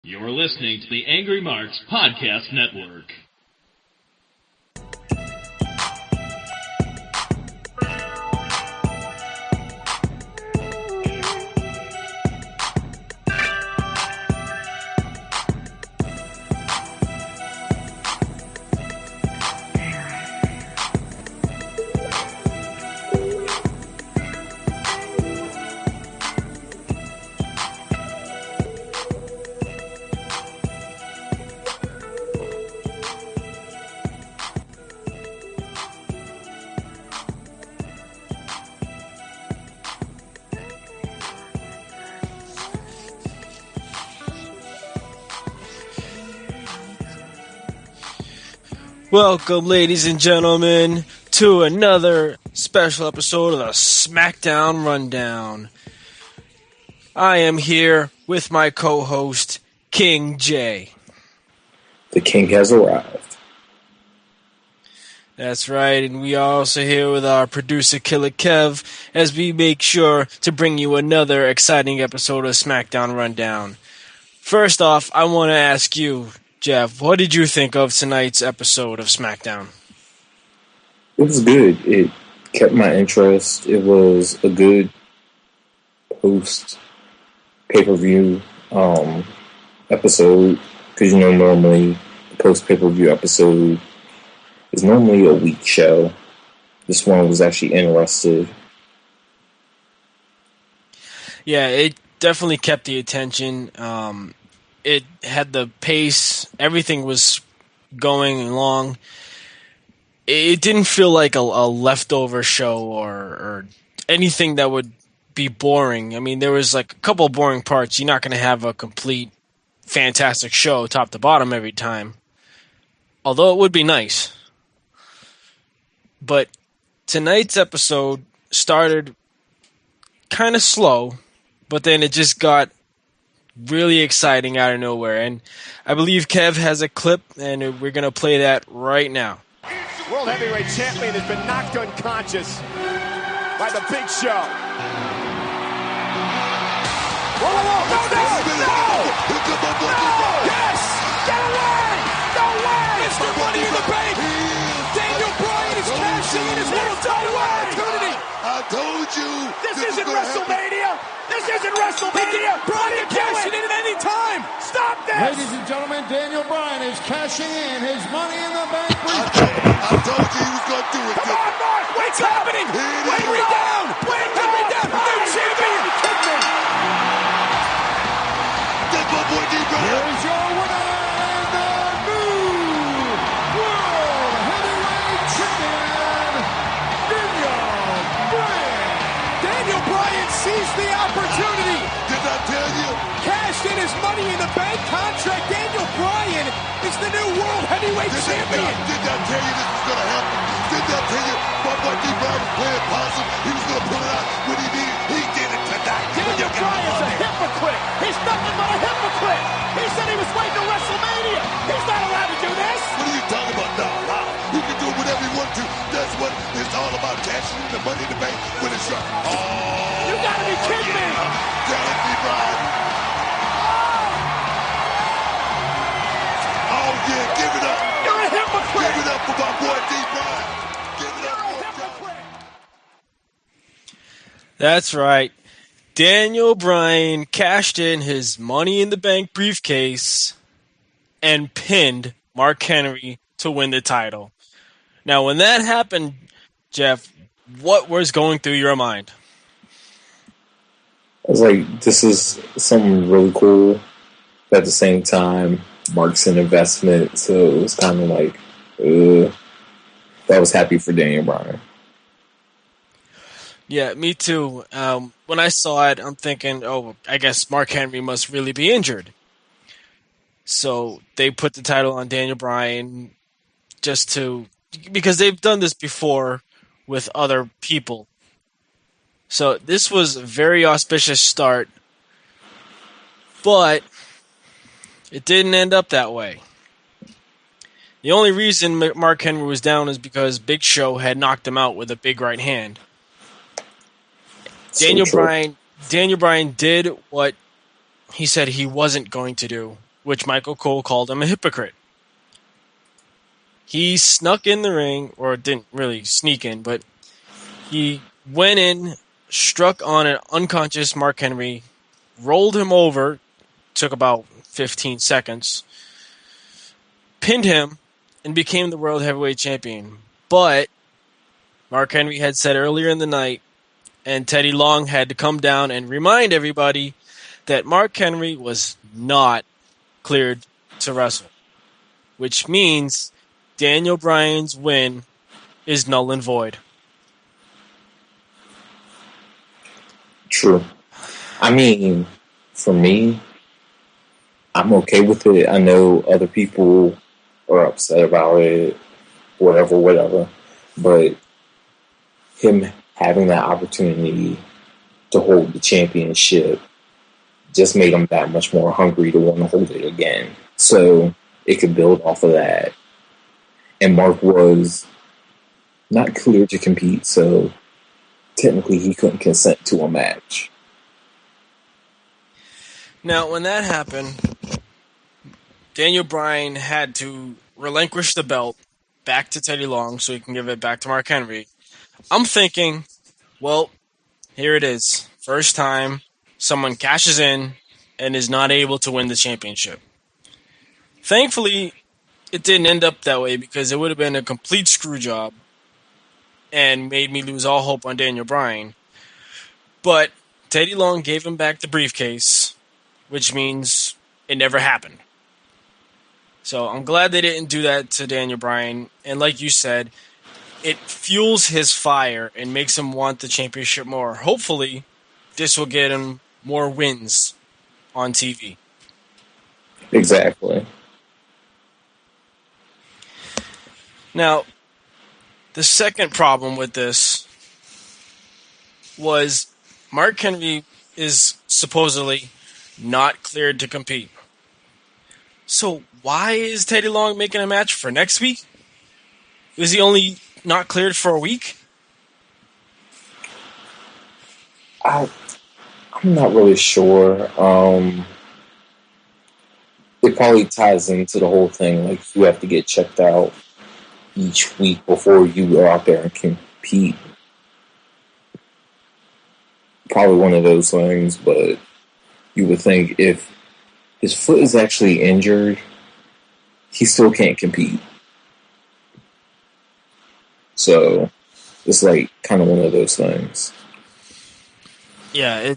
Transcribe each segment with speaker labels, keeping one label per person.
Speaker 1: You're listening to the Angry Marks Podcast Network.
Speaker 2: Welcome, ladies and gentlemen, to another special episode of the SmackDown RunDown. I am here with my co-host, King J.
Speaker 3: The king has arrived.
Speaker 2: That's right, and we are also here with our producer, Killer Kev, as we make sure to bring you another exciting episode of SmackDown RunDown. First off, I want to ask you, Jeff, what did you think of tonight's episode of SmackDown?
Speaker 3: It was good. It kept my interest. It was a good post pay-per-view episode, because normally the post pay-per-view episode is normally a weak show. This one was actually interesting.
Speaker 2: Yeah, it definitely kept the attention. It had the pace. Everything was going along. It didn't feel like a leftover show or anything that would be boring. I mean, there was like a couple of boring parts. You're not going to have a complete, fantastic show top to bottom every time. Although it would be nice. But tonight's episode started kind of slow, but then it just got really exciting out of nowhere, and I believe Kev has a clip, and we're going to play that right now.
Speaker 4: World Heavyweight Champion has been knocked unconscious by the Big Show. Whoa, whoa, whoa, no! Yes! Get away! No way! Mr. Money in the Bank! Daniel Bryan is cashing in his little title opportunity!
Speaker 5: I told you!
Speaker 4: This isn't WrestleMania! This isn't WrestleMania! Bryan cashing in at any time! Stop this!
Speaker 5: Ladies and gentlemen, Daniel Bryan is cashing in his Money in the Bank briefcase. I told you he was going to do it.
Speaker 4: Come on, Mark! What's happening? Wait me down! Wait me down! New champion!
Speaker 5: That's my boy D. Bryan. Here is your winner, the new World Heavyweight Champion, Daniel Bryan.
Speaker 4: Daniel Bryan seized the opportunity.
Speaker 5: Did I tell you?
Speaker 4: Cashed in his Money in the Bank contract. Daniel Bryan is the new World Heavyweight Champion.
Speaker 5: Did I tell you this was going to happen? Did I tell you my boy D. Bryan was playing possum? He was going to pull it out when he needed. He did it tonight.
Speaker 4: Daniel Bryan's a hypocrite. He's nothing but a hypocrite. He said he was waiting to WrestleMania. He's not allowed to do this.
Speaker 5: What are you talking about now? Wow. He can do whatever he wants to. That's what it's all about, cashing in the Money in the Bank when it's right. Oh,
Speaker 4: you gotta be kidding me.
Speaker 5: Damn it, D. Bryan. Oh, yeah, give it up.
Speaker 4: You're a hypocrite.
Speaker 5: Give it up for my boy D. Bryan. Give it up
Speaker 4: You're a
Speaker 5: for
Speaker 4: hypocrite.
Speaker 2: That's right. Daniel Bryan cashed in his Money in the Bank briefcase and pinned Mark Henry to win the title. Now, when that happened, Jeff, what was going through your mind?
Speaker 3: I was like, this is something really cool. But at the same time, Mark's an investment, so it was kind of like, I was happy for Daniel Bryan.
Speaker 2: Yeah, me too. When I saw it, I'm thinking, oh, I guess Mark Henry must really be injured. So they put the title on Daniel Bryan because they've done this before with other people. So this was a very auspicious start, but it didn't end up that way. The only reason Mark Henry was down is because Big Show had knocked him out with a big right hand. Daniel Bryan did what he said he wasn't going to do, which Michael Cole called him a hypocrite. He snuck in the ring, or didn't really sneak in, but he went in, struck on an unconscious Mark Henry, rolled him over, took about 15 seconds, pinned him, and became the World Heavyweight Champion. But Mark Henry had said earlier in the night, and Teddy Long had to come down and remind everybody that Mark Henry was not cleared to wrestle, which means Daniel Bryan's win is null and void.
Speaker 3: True. I mean, for me, I'm okay with it. I know other people are upset about it, whatever. But him having that opportunity to hold the championship just made him that much more hungry to want to hold it again. So it could build off of that. And Mark was not cleared to compete, so technically he couldn't consent to a match.
Speaker 2: Now, when that happened, Daniel Bryan had to relinquish the belt back to Teddy Long so he can give it back to Mark Henry. I'm thinking, well, here it is. First time someone cashes in and is not able to win the championship. Thankfully, it didn't end up that way because it would have been a complete screw job and made me lose all hope on Daniel Bryan. But Teddy Long gave him back the briefcase, which means it never happened. So I'm glad they didn't do that to Daniel Bryan. And like you said, it fuels his fire and makes him want the championship more. Hopefully, this will get him more wins on TV.
Speaker 3: Exactly.
Speaker 2: Now, the second problem with this was Mark Henry is supposedly not cleared to compete. So why is Teddy Long making a match for next week? Is he only not cleared for a week?
Speaker 3: I'm not really sure. It probably ties into the whole thing. Like, you have to get checked out each week before you go out there and compete. Probably one of those things, but you would think if his foot is actually injured, he still can't compete. So it's like kind of one of those things.
Speaker 2: Yeah,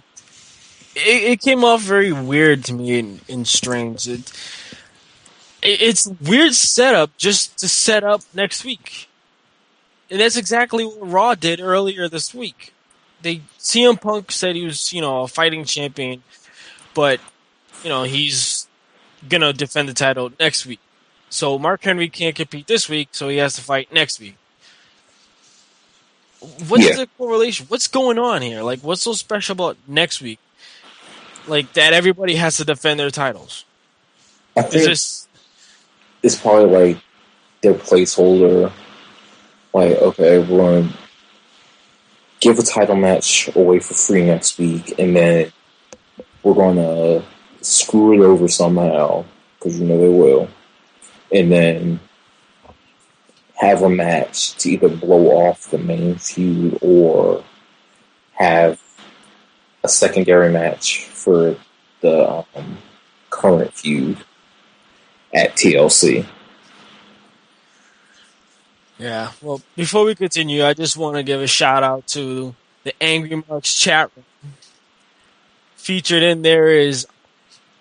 Speaker 2: it came off very weird to me and strange. It's weird setup just to set up next week. And that's exactly what Raw did earlier this week. CM Punk said he was, a fighting champion, but, he's going to defend the title next week. So Mark Henry can't compete this week, so he has to fight next week. What's the correlation? What's going on here? Like, what's so special about next week? Like, that everybody has to defend their titles?
Speaker 3: I think it's probably like their placeholder. Like, okay, we're going to give a title match away for free next week, and then we're going to screw it over somehow, because they will, and then have a match to either blow off the main feud or have a secondary match for the current feud at TLC.
Speaker 2: Yeah, well, before we continue, I just want to give a shout out to the Angry Marks chat room. Featured in there is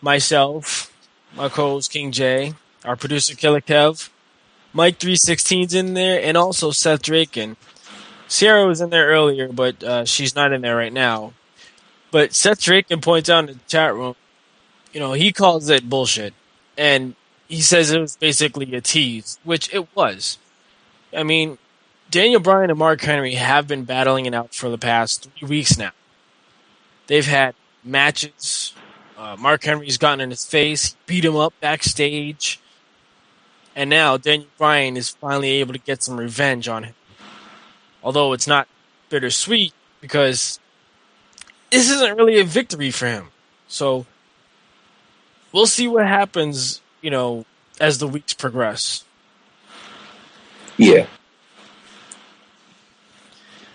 Speaker 2: myself, my co-host King J, our producer Killer Kev, Mike 316's in there, and also Seth Draken. Sierra was in there earlier, but she's not in there right now. But Seth Draken points out in the chat room, he calls it bullshit. And he says it was basically a tease, which it was. I mean, Daniel Bryan and Mark Henry have been battling it out for the past 3 weeks now. They've had matches. Mark Henry's gotten in his face, beat him up backstage. And now Daniel Bryan is finally able to get some revenge on him. Although it's not bittersweet because this isn't really a victory for him. So we'll see what happens, as the weeks progress.
Speaker 3: Yeah.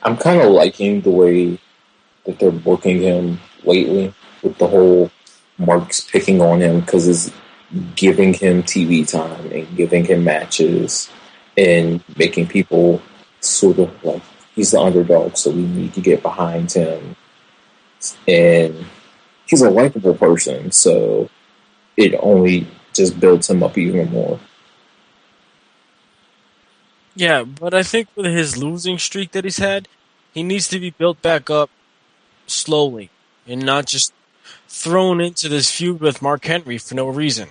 Speaker 3: I'm kind of liking the way that they're booking him lately with the whole Mark's picking on him because it's giving him TV time and giving him matches and making people sort of like he's the underdog, so we need to get behind him. And he's a likable person, so it only just builds him up even more.
Speaker 2: Yeah, but I think with his losing streak that he's had, he needs to be built back up slowly and not just thrown into this feud with Mark Henry for no reason.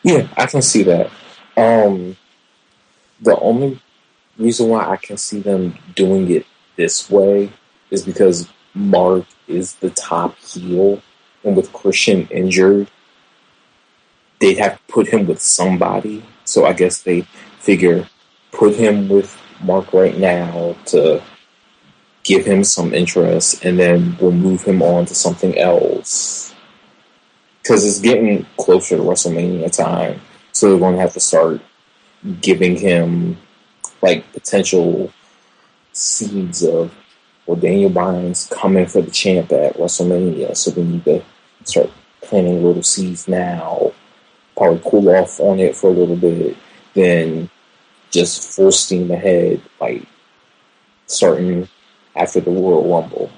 Speaker 3: Yeah, I can see that. The only reason why I can see them doing it this way is because Mark is the top heel, and with Christian injured, they'd have to put him with somebody. So I guess they figure put him with Mark right now to give him some interest, and then we'll move him on to something else. Because it's getting closer to WrestleMania time, so they're going to have to start giving him like potential seeds of, well, Daniel Bryan's coming for the champ at WrestleMania, so we need to start planting little seeds now. Probably cool off on it for a little bit, then just full steam ahead, like starting after the Royal Rumble.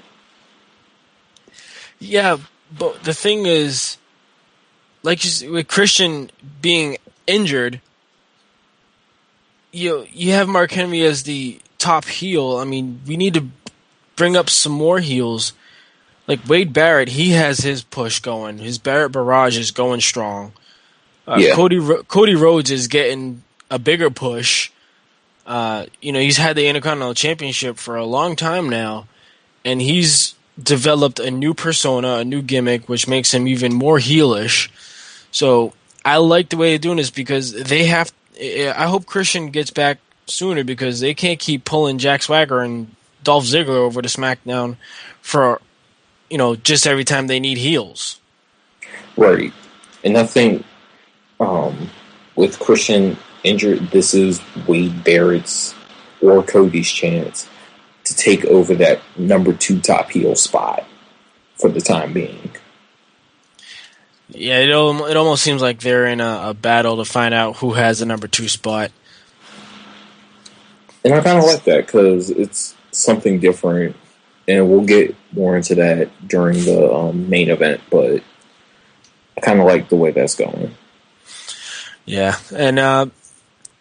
Speaker 2: Yeah, but the thing is, like with Christian being injured, you have Mark Henry as the top heel. I mean, we need to bring up some more heels. Like Wade Barrett, he has his push going. His Barrett Barrage is going strong.
Speaker 3: Yeah.
Speaker 2: Cody Rhodes is getting a bigger push. He's had the Intercontinental Championship for a long time now, and he's developed a new persona, a new gimmick, which makes him even more heelish. So I like the way they're doing this because they have. I hope Christian gets back sooner because they can't keep pulling Jack Swagger and Dolph Ziggler over to SmackDown for, just every time they need heels.
Speaker 3: Right. And I think with Christian injured, this is Wade Barrett's or Cody's chance to take over that number 2 top heel spot for the time being.
Speaker 2: Yeah, it almost seems like they're in a battle to find out who has the number 2 spot.
Speaker 3: And I kind of like that because it's something different, and we'll get more into that during the main event, but I kind of like the way that's going.
Speaker 2: Yeah, and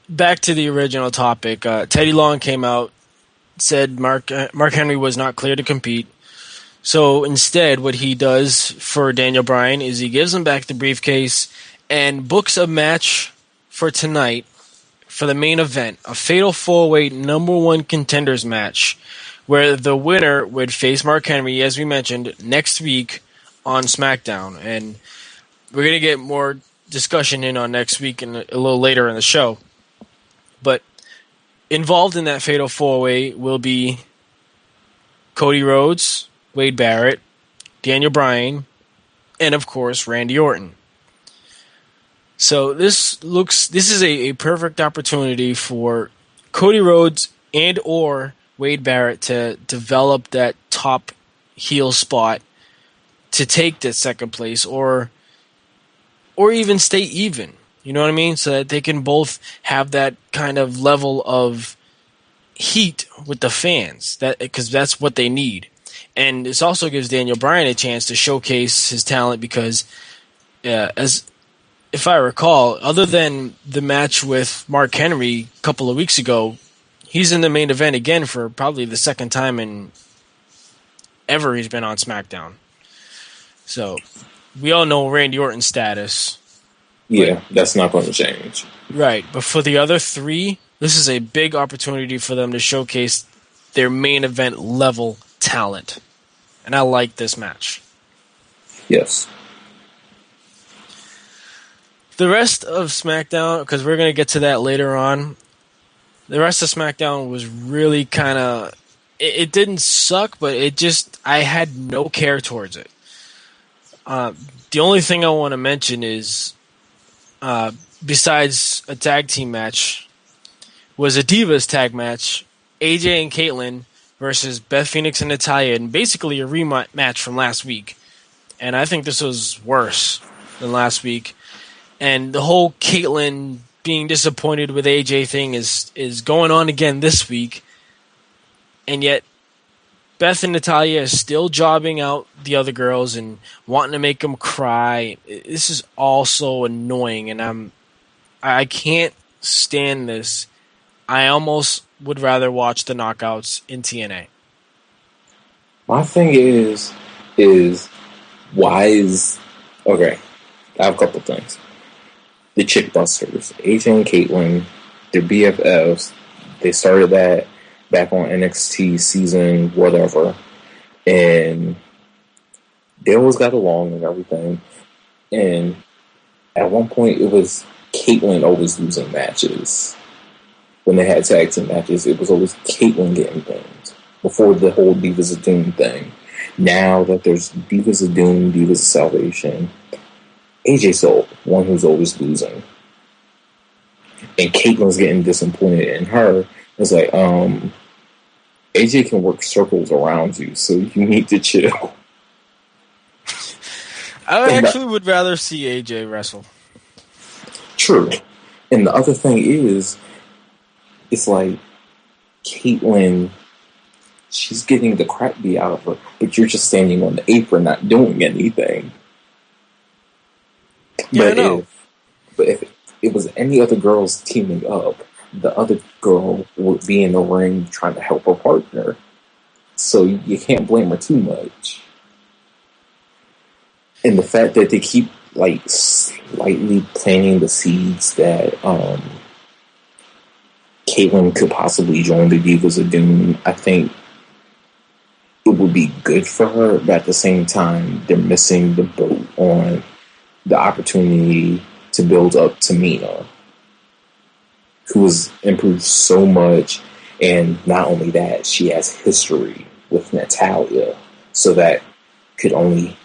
Speaker 2: back to the original topic. Teddy Long came out, said Mark Henry was not clear to compete. So instead, what he does for Daniel Bryan is he gives him back the briefcase and books a match for tonight for the main event, a fatal 4-way number 1 contenders match, where the winner would face Mark Henry, as we mentioned, next week on SmackDown. And we're going to get more discussion in on next week and a little later in the show. But involved in that fatal 4-way will be Cody Rhodes, Wade Barrett, Daniel Bryan, and of course Randy Orton. So this is a perfect opportunity for Cody Rhodes and or Wade Barrett to develop that top heel spot to take that second place or even stay even. You know what I mean? So that they can both have that kind of level of heat with the fans, because that's what they need. And this also gives Daniel Bryan a chance to showcase his talent because, as if I recall, other than the match with Mark Henry a couple of weeks ago, he's in the main event again for probably the second time in ever he's been on SmackDown. So we all know Randy Orton's status.
Speaker 3: Yeah, that's not going to change.
Speaker 2: Right, but for the other 3, this is a big opportunity for them to showcase their main event level talent. And I like this match.
Speaker 3: Yes.
Speaker 2: The rest of SmackDown, because we're going to get to that later on, the rest of SmackDown was really kind of... It didn't suck, but I had no care towards it. The only thing I want to mention is, besides a tag team match, was a Divas tag match, AJ and Caitlyn versus Beth Phoenix and Natalya, and basically a rematch from last week. And I think this was worse than last week. And the whole Caitlyn being disappointed with AJ thing is going on again this week. And yet, Beth and Natalya is still jobbing out the other girls and wanting to make them cry. This is all so annoying, and I can't stand this. I almost would rather watch the knockouts in TNA.
Speaker 3: My thing is why is okay? I have a couple things. The Chick Busters, AJ and Caitlyn, they're BFFs. They started that back on NXT season whatever, and they always got along and everything. And at one point, it was Caitlyn always losing matches. When they had tag team matches, it was always Caitlyn getting things before the whole Divas of Doom thing. Now that there's Divas of Doom, Divas of Salvation, AJ's the one who's always losing. And Caitlyn's getting disappointed in her. It's like, AJ can work circles around you, so you need to chill.
Speaker 2: I actually would rather see AJ wrestle.
Speaker 3: True. And the other thing is, it's like, Caitlyn, she's getting the crap beat out of her, but you're just standing on the apron not doing anything.
Speaker 2: Yeah,
Speaker 3: but if it was any other girls teaming up, the other girl would be in the ring trying to help her partner. So you can't blame her too much. And the fact that they keep like slightly planting the seeds that Caitlyn could possibly join the Divas of Doom, I think it would be good for her, but at the same time, they're missing the boat on the opportunity to build up Tamina, who has improved so much, and not only that, she has history with Natalya, so that could only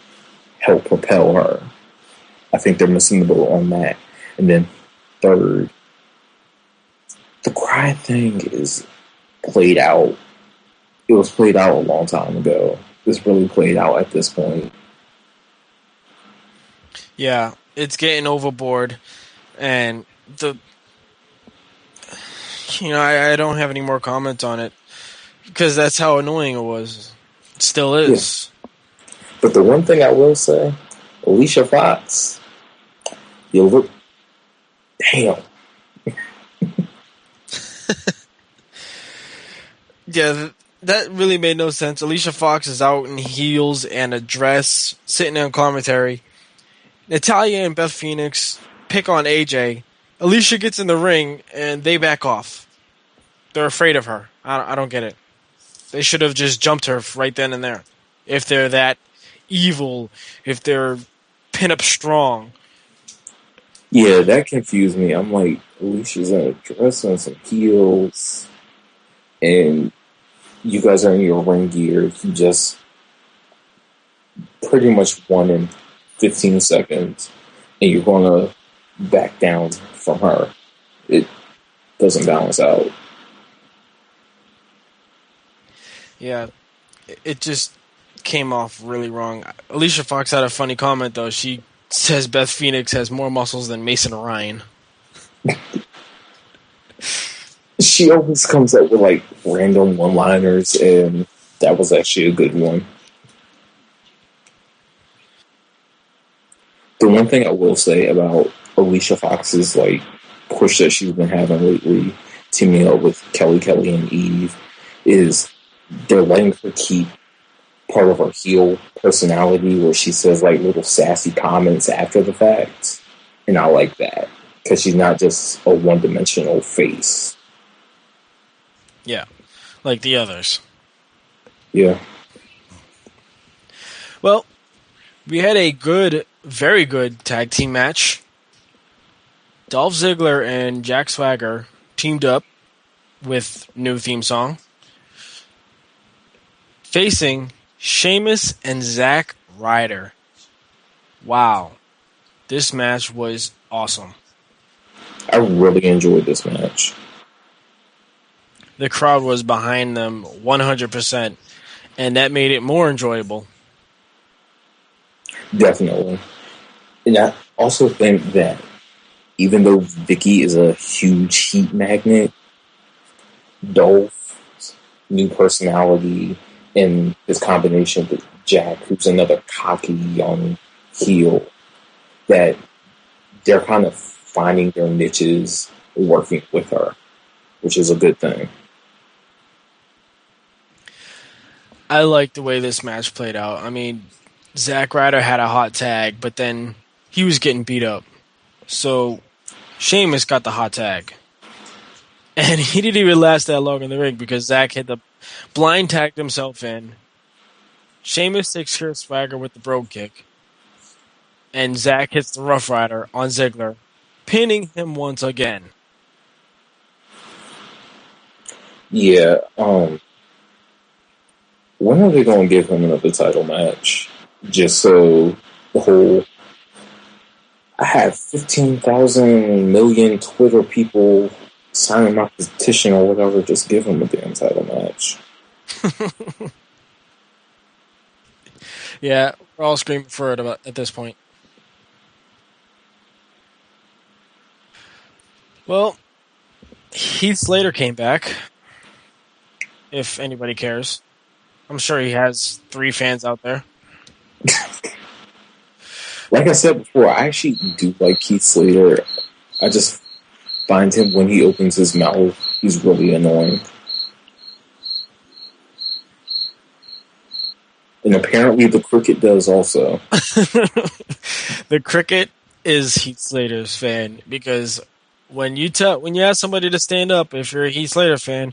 Speaker 3: help propel her. I think they're missing the boat on that. And then third, the cry thing is played out. It was played out a long time ago. It's really played out at this point.
Speaker 2: Yeah, it's getting overboard, and I don't have any more comments on it because that's how annoying it was. It still is.
Speaker 3: Yeah. But the one thing I will say, Alicia Fox, you look, damn.
Speaker 2: Yeah, that really made no sense. Alicia Fox is out in heels and a dress, sitting on commentary. Natalya and Beth Phoenix pick on AJ. Alicia gets in the ring, and they back off. They're afraid of her. I don't get it. They should have just jumped her right then and there. If they're that evil, if they're pin-up strong.
Speaker 3: Yeah, that confused me. I'm like, Alicia's in a dress and some heels, and you guys are in your ring gear. You just pretty much won in 15 seconds, and you're going to back down from her. It doesn't balance out.
Speaker 2: Yeah, it just came off really wrong. Alicia Fox had a funny comment, though. She says Beth Phoenix has more muscles than Mason Ryan.
Speaker 3: She always comes up with like random one-liners, and that was actually a good one. The one thing I will say about Alicia Fox's like push that she's been having lately, teaming up with Kelly and Eve, is they're letting her keep part of her heel personality where she says like little sassy comments after the fact, and I like that because she's not just a one-dimensional face.
Speaker 2: Yeah, like the others.
Speaker 3: Yeah.
Speaker 2: Well, we had a very good tag team match. Dolph Ziggler and Jack Swagger teamed up with new theme song, facing Sheamus and Zack Ryder. wow, this match was awesome.
Speaker 3: I really enjoyed this match.
Speaker 2: The crowd was behind them 100%, and that made it more enjoyable.
Speaker 3: Definitely. And I also think that even though Vicky is a huge heat magnet, Dolph's new personality and his combination with Jack, who's another cocky young heel, that they're kind of finding their niches working with her, which is a good thing.
Speaker 2: I like the way this match played out. I mean, Zack Ryder had a hot tag, but then he was getting beat up. So Sheamus got the hot tag. And he didn't even last that long in the ring because Zack had the blind tagged himself in. Sheamus takes care of Swagger with the brogue kick. And Zack hits the Rough Rider on Ziggler, pinning him once again.
Speaker 3: Yeah, when are they going to give him another title match? Just so the whole... I have 15,000 million Twitter people signing my petition or whatever. Just give him a damn title match.
Speaker 2: Yeah, we're all screaming for it at this point. Well, Heath Slater came back. If anybody cares. I'm sure he has 3 fans out there.
Speaker 3: Like I said before, I actually do like Keith Slater. I just find him, when he opens his mouth, he's really annoying. And apparently the Cricket does also.
Speaker 2: The Cricket is Heath Slater's fan because when you ask somebody to stand up, if you're a Heath Slater fan,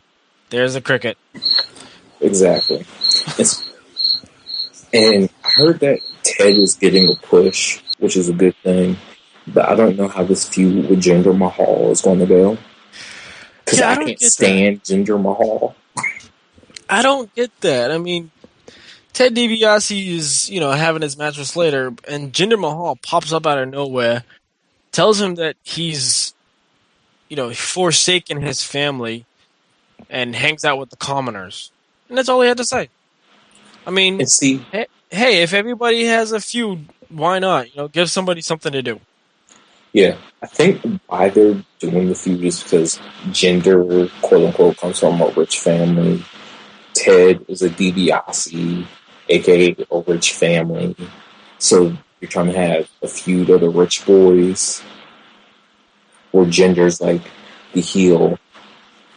Speaker 2: there's a Cricket.
Speaker 3: Exactly. And I heard that Ted is getting a push, which is a good thing. But I don't know how this feud with Jinder Mahal is going to go. Because I can't stand Jinder Mahal.
Speaker 2: I don't get that. I mean, Ted DiBiase is, having his match with Slater, and Jinder Mahal pops up out of nowhere, tells him that he's, forsaken his family, and hangs out with the commoners. And that's all he had to say. I mean, hey, if everybody has a feud, why not? Give somebody something to do.
Speaker 3: Yeah, I think why they're doing the feud is because Jinder, quote unquote, comes from a rich family. Ted is a DiBiase, aka a rich family. So you're trying to have a feud of the rich boys, where Jinder's like the heel.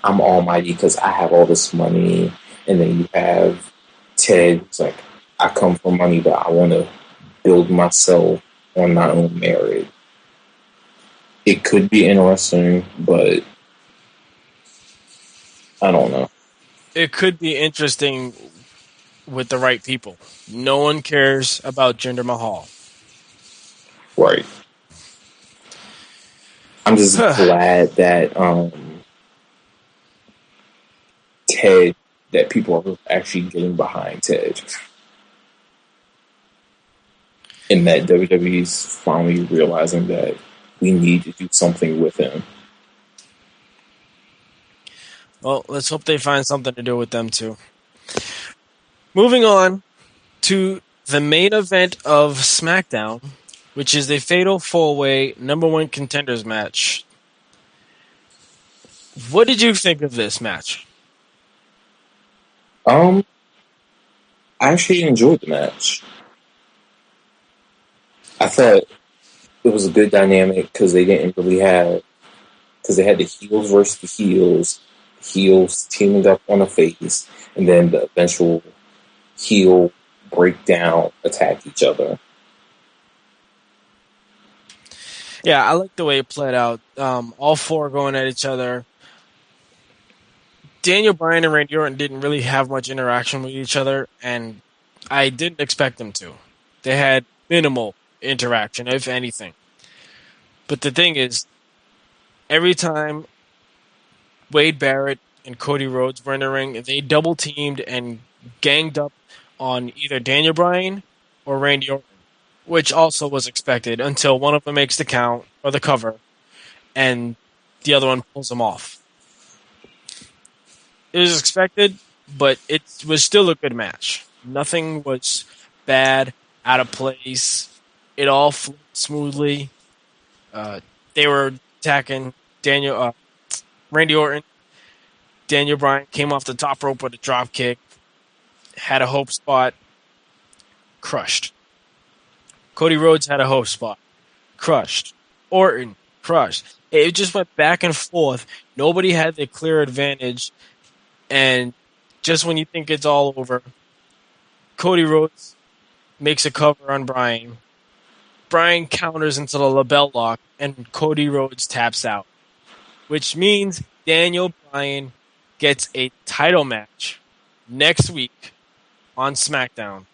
Speaker 3: I'm almighty because I have all this money. And then you have Ted, who's like, I come from money, but I want to build myself on my own merit. It could be interesting, but I don't know.
Speaker 2: It could be interesting with the right people. No one cares about Jinder Mahal.
Speaker 3: Right. I'm just glad that Ted, that people are actually getting behind Ted. And that WWE's finally realizing that we need to do something with him.
Speaker 2: Well, let's hope they find something to do with them too. Moving on to the main event of SmackDown, which is the Fatal 4-Way #1 Contenders match. What did you think of this match?
Speaker 3: I actually enjoyed the match. I thought it was a good dynamic because they didn't really have... Because they had the heels versus the heels teaming up on a face, and then the eventual heel breakdown attack each other.
Speaker 2: Yeah, I like the way it played out. All 4 going at each other. Daniel Bryan and Randy Orton didn't really have much interaction with each other, and I didn't expect them to. They had minimal interaction, if anything. But the thing is, every time Wade Barrett and Cody Rhodes were in the ring, they double-teamed and ganged up on either Daniel Bryan or Randy Orton. which also was expected until one of them makes the count or the cover, and the other one pulls them off. It was expected, but it was still a good match. Nothing was bad, out of place. It all flowed smoothly. They were attacking Randy Orton. Daniel Bryan came off the top rope with a drop kick, had a hope spot, crushed. Cody Rhodes had a hope spot, crushed. Orton, crushed. It just went back and forth. Nobody had the clear advantage, and just when you think it's all over, Cody Rhodes makes a cover on Bryan. Bryan counters into the label lock, and Cody Rhodes taps out, which means Daniel Bryan gets a title match next week on SmackDown.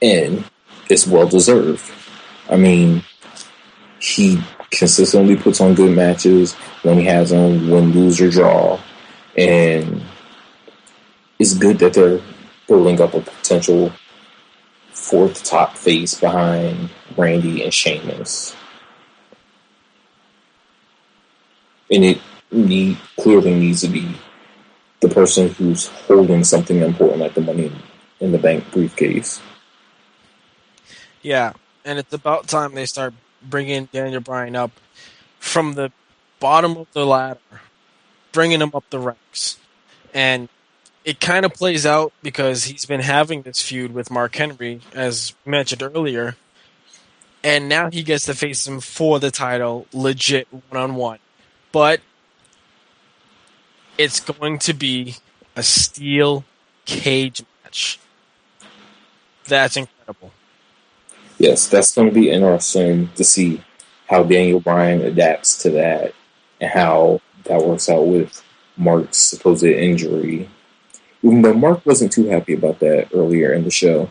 Speaker 3: And it's well deserved. I mean, he consistently puts on good matches when he has them, win, lose, or draw. And it's good that they're building up a potential fourth top face behind Randy and Sheamus. And it clearly needs to be the person who's holding something important like the Money in the Bank briefcase.
Speaker 2: Yeah, and it's about time they start bringing Daniel Bryan up from the bottom of the ladder, bringing him up the ranks. And it kind of plays out because he's been having this feud with Mark Henry, as mentioned earlier, and now he gets to face him for the title, legit one-on-one. But it's going to be a steel cage match. That's incredible.
Speaker 3: Yes, that's going to be interesting to see how Daniel Bryan adapts to that and how that works out with Mark's supposed injury. Even though Mark wasn't too happy about that earlier in the show.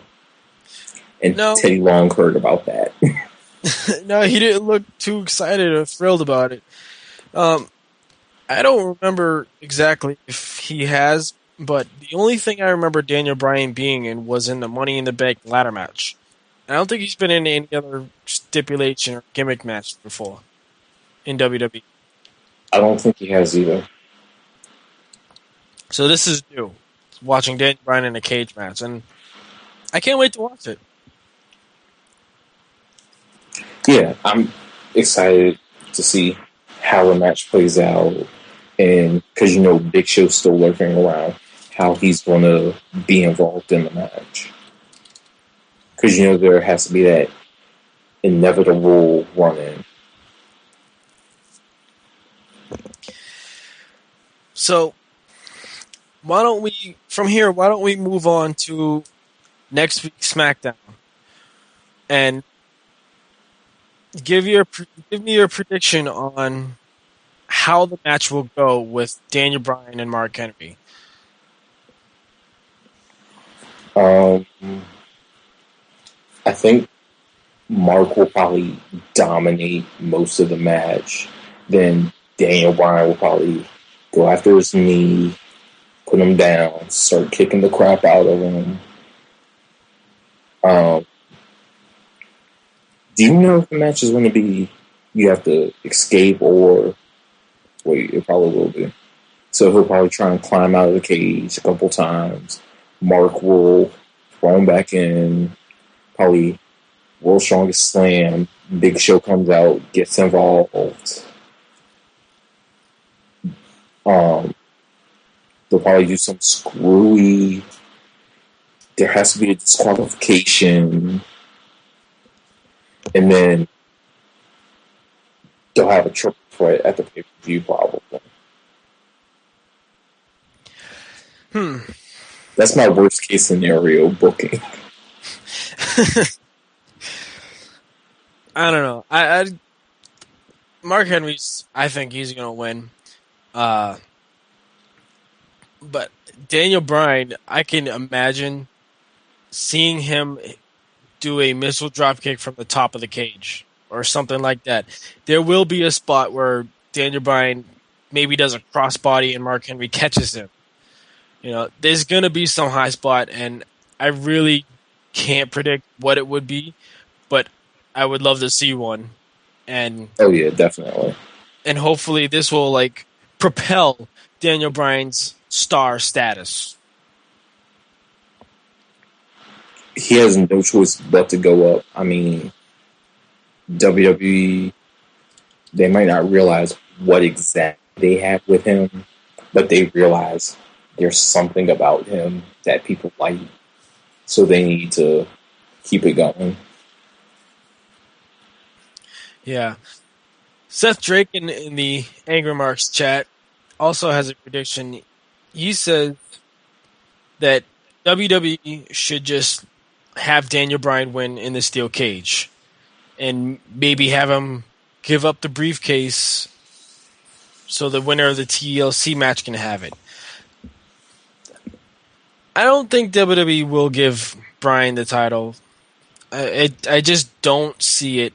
Speaker 3: And
Speaker 2: No.
Speaker 3: Teddy Long heard about that.
Speaker 2: No, he didn't look too excited or thrilled about it. I don't remember exactly if he has, but the only thing I remember Daniel Bryan being in was in the Money in the Bank ladder match. I don't think he's been in any other stipulation or gimmick match before in WWE.
Speaker 3: I don't think he has either.
Speaker 2: So this is new. Watching Daniel Bryan in a cage match, and I can't wait to watch it.
Speaker 3: Yeah, I'm excited to see how the match plays out, and because Big Show's still lurking around, how he's going to be involved in the match. Because there has to be that inevitable run-in.
Speaker 2: So why don't we move on to next week's SmackDown and give me your prediction on how the match will go with Daniel Bryan and Mark Henry.
Speaker 3: I think Mark will probably dominate most of the match. Then Daniel Bryan will probably go after his knee, put him down, start kicking the crap out of him. Do you know if the match is going to be you have to escape or wait? It probably will be. So he'll probably try and climb out of the cage a couple times. Mark will throw him back in. Probably World's Strongest Slam. Big Show comes out, gets involved. They'll probably do some screwy. There has to be a disqualification. And then they'll have a triple threat at the pay-per-view probably. That's my worst case scenario booking.
Speaker 2: I don't know. I Mark Henry's. I think he's going to win. But Daniel Bryan, I can imagine seeing him do a missile dropkick from the top of the cage or something like that. There will be a spot where Daniel Bryan maybe does a crossbody and Mark Henry catches him. There's going to be some high spot, and I really can't predict what it would be, but I would love to see one. And
Speaker 3: Oh yeah, definitely.
Speaker 2: and hopefully this will like propel Daniel Bryan's star status.
Speaker 3: He has no choice but to go up. I mean, WWE, they might not realize what exactly they have with him, but they realize there's something about him that people like, so they need to keep it going.
Speaker 2: Yeah. Seth Drake in the Angry Marks chat also has a prediction. He says that WWE should just have Daniel Bryan win in the steel cage and maybe have him give up the briefcase so the winner of the TLC match can have it. I don't think WWE will give Bryan the title. I just don't see it.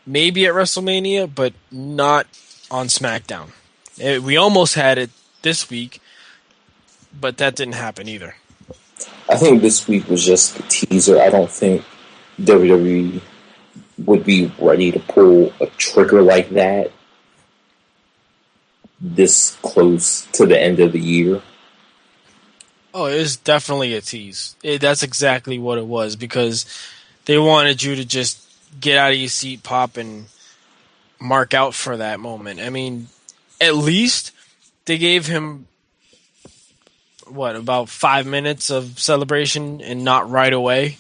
Speaker 2: Maybe at WrestleMania, but not on SmackDown. We almost had it this week, but that didn't happen either.
Speaker 3: I think this week was just a teaser. I don't think WWE would be ready to pull a trigger like that this close to the end of the year.
Speaker 2: Oh, it was definitely a tease. That's exactly what it was, because they wanted you to just get out of your seat, pop, and mark out for that moment. I mean, at least they gave him about 5 minutes of celebration and not right away.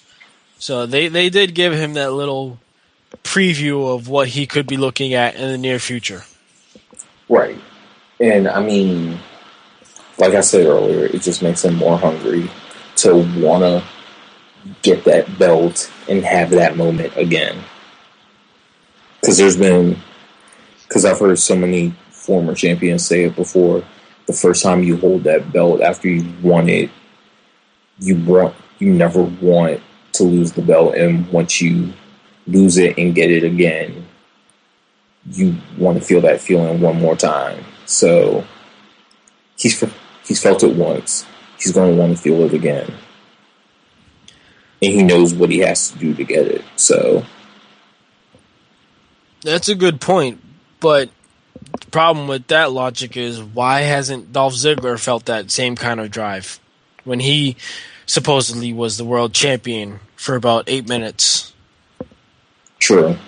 Speaker 2: So they did give him that little preview of what he could be looking at in the near future.
Speaker 3: Right. And I mean, like I said earlier, it just makes him more hungry to want to get that belt and have that moment again. Because I've heard so many former champions say it before, the first time you hold that belt after you won it, you never want to lose the belt, and once you lose it and get it again, you want to feel that feeling one more time. So he's felt it once. He's going to want to feel it again, and he knows what he has to do to get it. So
Speaker 2: that's a good point, but the problem with that logic is, why hasn't Dolph Ziggler felt that same kind of drive when he supposedly was the world champion for about 8 minutes?
Speaker 3: True.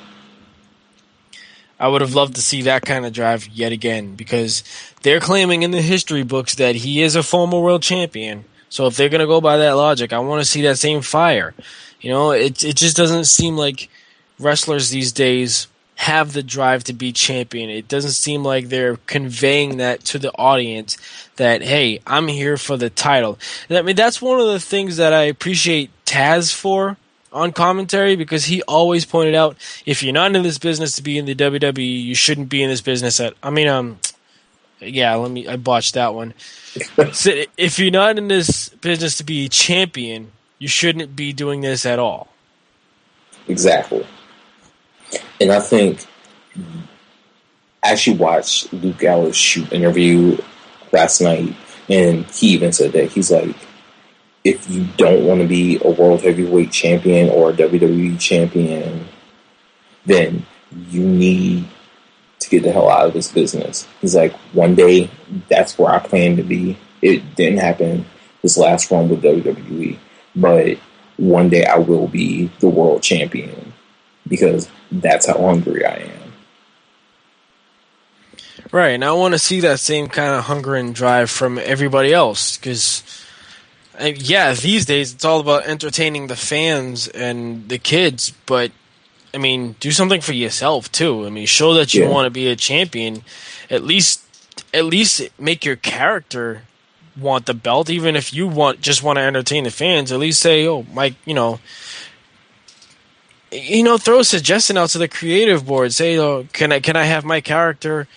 Speaker 2: I would have loved to see that kind of drive yet again, because they're claiming in the history books that he is a former world champion. So if they're going to go by that logic, I want to see that same fire. You know, it just doesn't seem like wrestlers these days have the drive to be champion. It doesn't seem like they're conveying that to the audience, that, hey, I'm here for the title. And I mean, that's one of the things that I appreciate Taz for on commentary, because he always pointed out, if you're not in this business to be in the WWE, you shouldn't be in this business I botched that one. So if you're not in this business to be a champion, you shouldn't be doing this at all.
Speaker 3: Exactly. And I think, I actually watched Luke Gallows' shoot interview last night, and he even said that. He's like, if you don't want to be a world heavyweight champion or a WWE champion, then you need to get the hell out of this business. He's like, one day, that's where I plan to be. It didn't happen this last run with WWE, but one day I will be the world champion, because that's how hungry I am.
Speaker 2: Right, and I want to see that same kind of hunger and drive from everybody else, because, these days it's all about entertaining the fans and the kids, but, I mean, do something for yourself, too. I mean, show that you want to be a champion. At least make your character want the belt, even if you just want to entertain the fans. At least say, oh, Mike, throw a suggestion out to the creative board. Say, oh, can I have my character,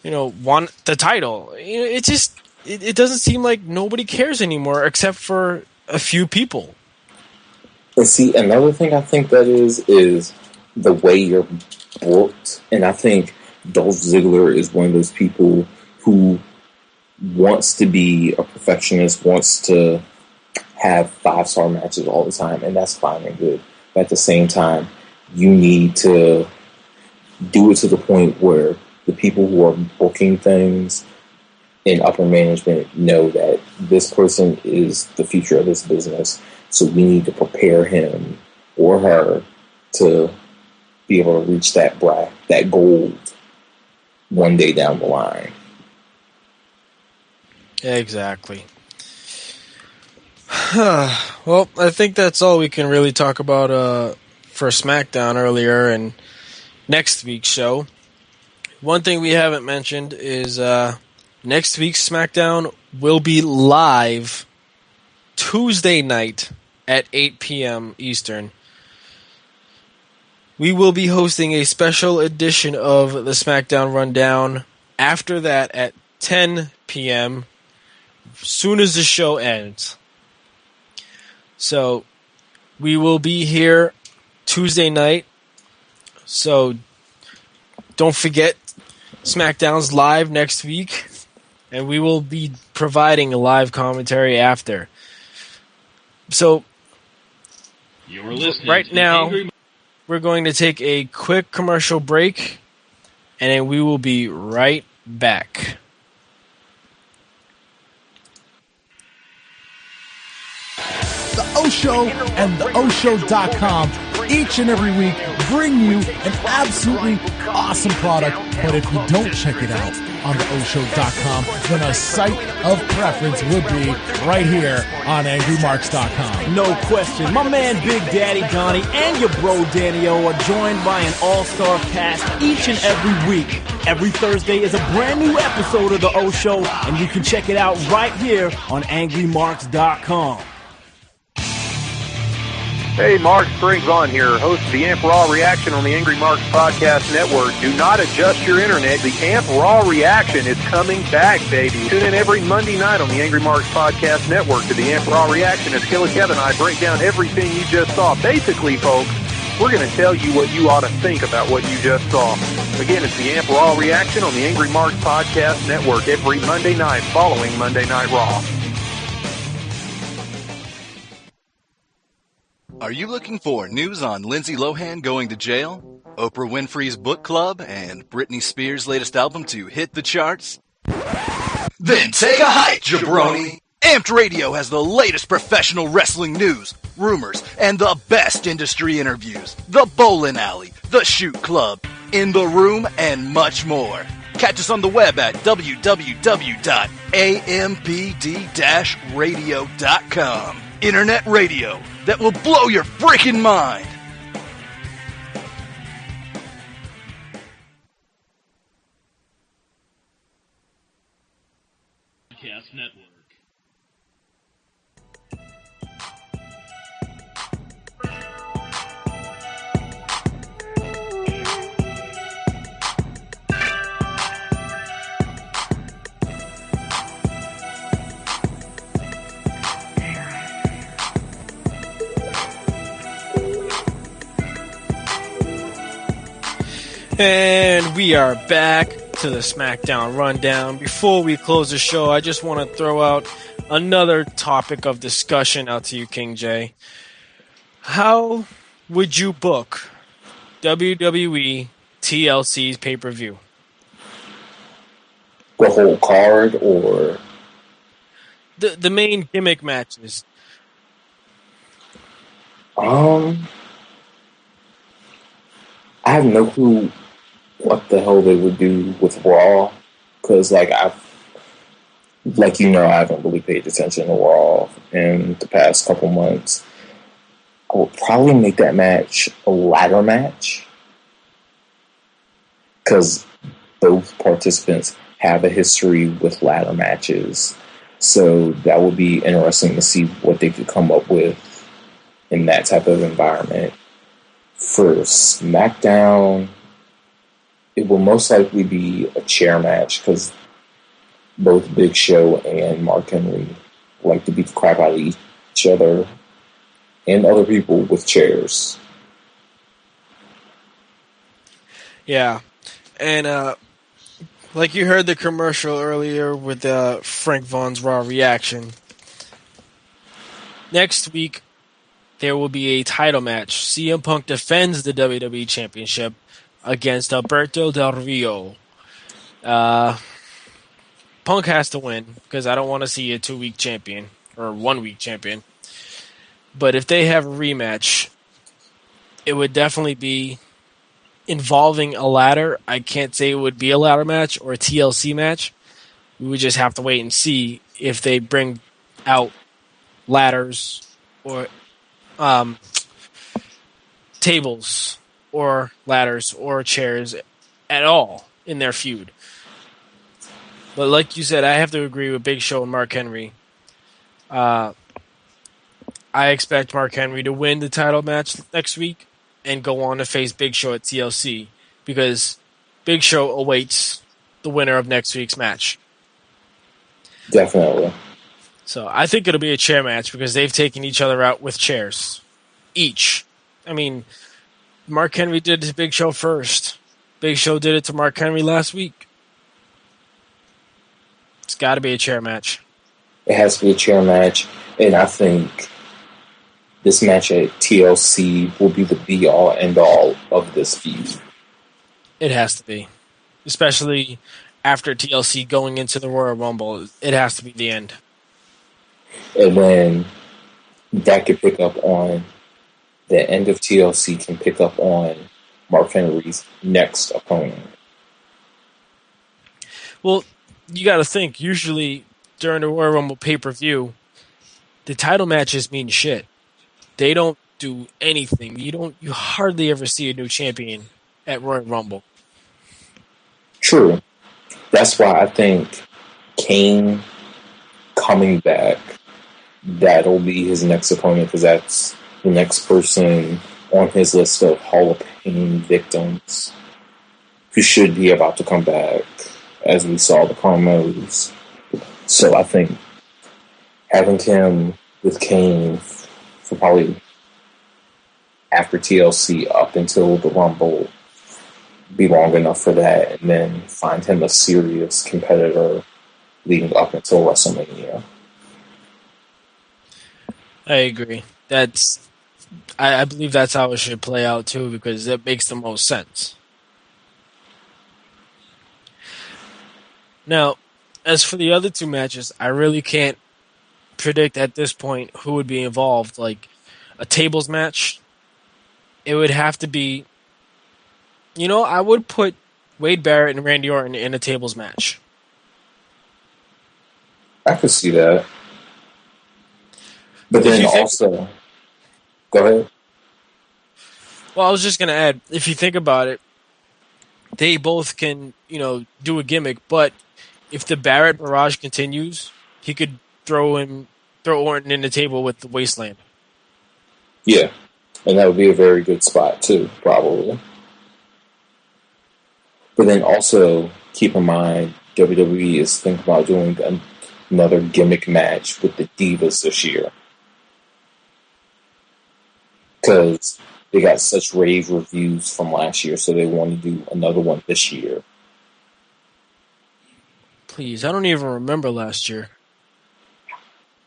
Speaker 2: want the title? It doesn't seem like nobody cares anymore, except for a few people.
Speaker 3: And see, another thing I think that is the way you're booked. And I think Dolph Ziggler is one of those people who wants to be a perfectionist, wants to have 5-star matches all the time, and that's fine and good. But at the same time, you need to do it to the point where the people who are booking things in upper management know that this person is the future of this business. So we need to prepare him or her to be able to reach that gold one day down the line.
Speaker 2: Exactly. Well, I think that's all we can really talk about for SmackDown earlier and next week's show. One thing we haven't mentioned is next week's SmackDown will be live Tuesday night at 8 p.m. Eastern. We will be hosting a special edition of the SmackDown RunDown after that at 10 p.m. soon as the show ends. So we will be here Tuesday night. So don't forget, SmackDown's live next week, and we will be providing a live commentary after. So
Speaker 1: You're listening
Speaker 2: right now, we're going to take a quick commercial break, and then we will be right back.
Speaker 6: The O Show and the OShow.com each and every week bring you an absolutely awesome product. But if you don't check it out on the OShow.com, then a site of preference would be right here on AngryMarks.com.
Speaker 7: No question. My man Big Daddy Donnie and your bro Danny O are joined by an all-star cast each and every week. Every Thursday is a brand new episode of the O Show, and you can check it out right here on AngryMarks.com.
Speaker 8: Hey, Mark Springs on here, host of the Amp Raw Reaction on the Angry Marks Podcast Network. Do not adjust your internet. The Amp Raw Reaction is coming back, baby. Tune in every Monday night on the Angry Marks Podcast Network to the Amp Raw Reaction as Killer Kevin and I break down everything you just saw. Basically, folks, we're going to tell you what you ought to think about what you just saw. Again, it's the Amp Raw Reaction on the Angry Marks Podcast Network every Monday night following Monday Night Raw.
Speaker 9: Are you looking for news on Lindsay Lohan going to jail, Oprah Winfrey's book club, and Britney Spears' latest album to hit the charts? Then take a hike, jabroni! Amped Radio has the latest professional wrestling news, rumors, and the best industry interviews. The Bowling Alley, The Shoot Club, In the Room, and much more. Catch us on the web at www.ampd-radio.com. Internet radio that will blow your freaking mind.
Speaker 1: Podcast Network.
Speaker 2: And we are back to the SmackDown Rundown. Before we close the show, I just want to throw out another topic of discussion out to you, King J. How would you book WWE TLC's pay-per-view?
Speaker 3: The whole card, or
Speaker 2: The main gimmick matches.
Speaker 3: I have no clue what the hell they would do with Raw, because I haven't really paid attention to Raw in the past couple months. I would probably make that match a ladder match, because both participants have a history with ladder matches. So that would be interesting to see what they could come up with in that type of environment. For SmackDown, it will most likely be a chair match, because both Big Show and Mark Henry like to beat the crap out of each other and other people with chairs.
Speaker 2: Yeah. And like you heard the commercial earlier with Frank Vaughn's Raw reaction. Next week, there will be a title match. CM Punk defends the WWE Championship against Alberto Del Rio. Punk has to win because I don't want to see a 2-week champion or 1-week champion. But if they have a rematch, it would definitely be involving a ladder. I can't say it would be a ladder match or a TLC match. We would just have to wait and see if they bring out ladders or tables or ladders or chairs at all in their feud. But like you said, I have to agree with Big Show and Mark Henry. I expect Mark Henry to win the title match next week and go on to face Big Show at TLC because Big Show awaits the winner of next week's match.
Speaker 3: Definitely.
Speaker 2: So I think it'll be a chair match because they've taken each other out with chairs. Each. I mean, Mark Henry did it to Big Show first. Big Show did it to Mark Henry last week. It's got to be a chair match.
Speaker 3: It has to be a chair match, and I think this match at TLC will be the be-all, end-all of this feud.
Speaker 2: It has to be. Especially after TLC going into the Royal Rumble. It has to be the end.
Speaker 3: And then that could pick up on the end of TLC can pick up on Mark Henry's next opponent.
Speaker 2: Well, you got to think, usually during the Royal Rumble pay-per-view, the title matches mean shit. They don't do anything. You hardly ever see a new champion at Royal Rumble.
Speaker 3: True. That's why I think Kane coming back, that'll be his next opponent because that's the next person on his list of Hall of Fame victims who should be about to come back, as we saw the promos. So I think having him with Kane for probably after TLC up until the Rumble be long enough for that, and then find him a serious competitor leading up until WrestleMania.
Speaker 2: I agree. I believe that's how it should play out too, because it makes the most sense. Now, as for the other two matches, I really can't predict at this point who would be involved. Like a tables match, it would have to be. I would put Wade Barrett and Randy Orton in a tables match.
Speaker 3: I could see that. But then also, go ahead.
Speaker 2: Well, I was just going to add, if you think about it, they both can, do a gimmick, but if the Barrett barrage continues, he could throw Orton in the table with the Wasteland.
Speaker 3: Yeah, and that would be a very good spot too, probably. But then also, keep in mind, WWE is thinking about doing another gimmick match with the Divas this year. Because they got such rave reviews from last year, so they want to do another one this year.
Speaker 2: Please, I don't even remember last year.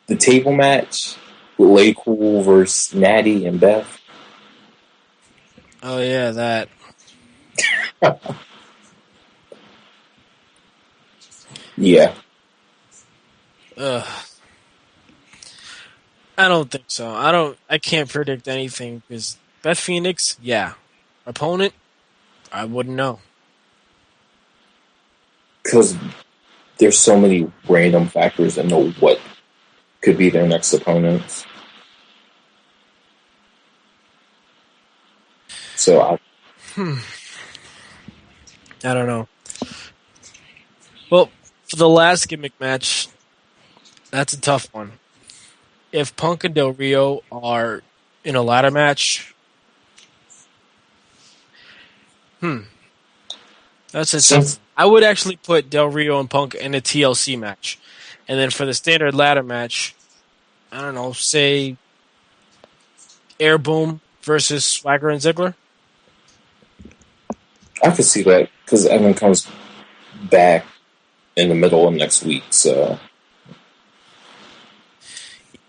Speaker 3: The table match with Lay Cool versus Natty and Beth.
Speaker 2: Oh, yeah, that.
Speaker 3: Yeah.
Speaker 2: I don't think so. I can't predict anything because Beth Phoenix, yeah. Opponent, I wouldn't know.
Speaker 3: Because there's so many random factors that know what could be their next opponents. So
Speaker 2: I don't know. Well, for the last gimmick match, that's a tough one. If Punk and Del Rio are in a ladder match, that's a tough. I would actually put Del Rio and Punk in a TLC match, and then for the standard ladder match, I don't know, say Air Boom versus Swagger and Ziggler.
Speaker 3: I could see that because Evan comes back in the middle of next week, so.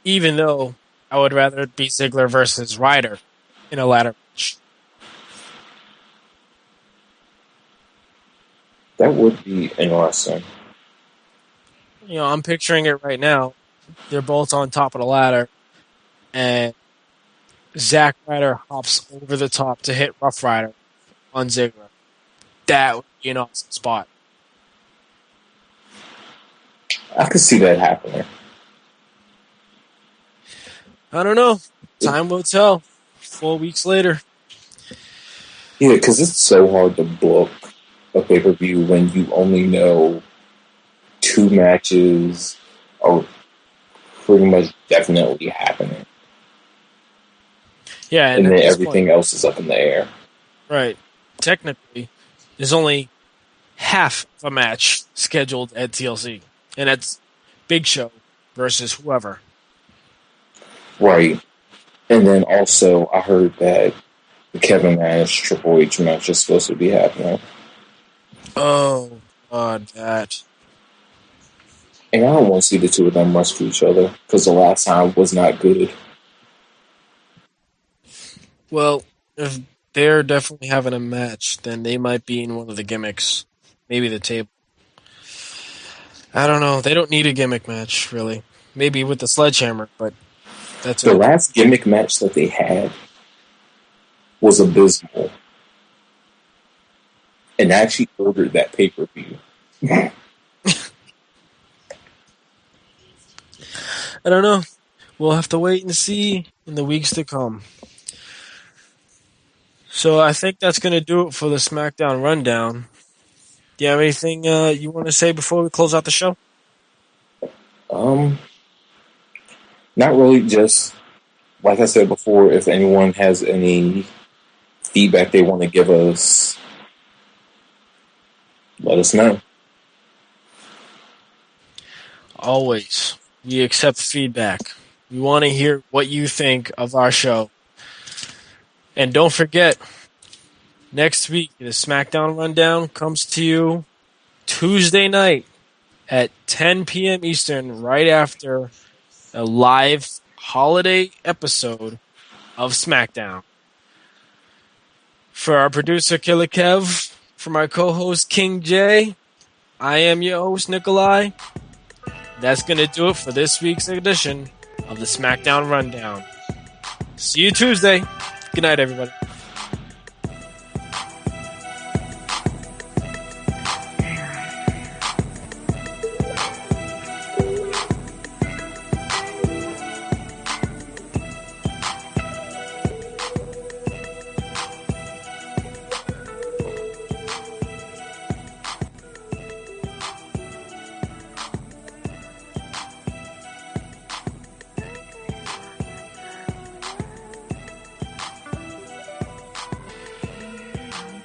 Speaker 2: Even though I would rather it be Ziggler versus Ryder in a ladder match.
Speaker 3: That would be interesting.
Speaker 2: You know, I'm picturing it right now. They're both on top of the ladder, and Zack Ryder hops over the top to hit Rough Rider on Ziggler. That would be an awesome spot.
Speaker 3: I could see that happening.
Speaker 2: I don't know. Time will tell. 4 weeks later.
Speaker 3: Yeah, because it's so hard to book a pay-per-view when you only know 2 matches are pretty much definitely happening.
Speaker 2: Yeah,
Speaker 3: and then everything else is up in the air.
Speaker 2: Right. Technically, there's only half of a match scheduled at TLC. And that's Big Show versus whoever.
Speaker 3: Right. And then also, I heard that the Kevin Nash Triple H match is supposed to be happening.
Speaker 2: Oh, God, that.
Speaker 3: And I don't want to see the two of them wrestle each other, because the last time was not good.
Speaker 2: Well, if they're definitely having a match, then they might be in one of the gimmicks. Maybe the table. I don't know. They don't need a gimmick match, really. Maybe with the sledgehammer, but that's
Speaker 3: the last gimmick match that they had was abysmal. And actually ordered that pay-per-view.
Speaker 2: I don't know. We'll have to wait and see in the weeks to come. So I think that's going to do it for the SmackDown Rundown. Do you have anything you want to say before we close out the show?
Speaker 3: Not really. Just like I said before, if anyone has any feedback they want to give us, let us know.
Speaker 2: Always. We accept feedback. We want to hear what you think of our show. And don't forget, next week, the SmackDown Rundown comes to you Tuesday night at 10 p.m. Eastern, right after a live holiday episode of SmackDown. For our producer, Killer Kev, for my co-host, King J, I am your host, Nikolai. That's going to do it for this week's edition of the SmackDown Rundown. See you Tuesday. Good night, everybody.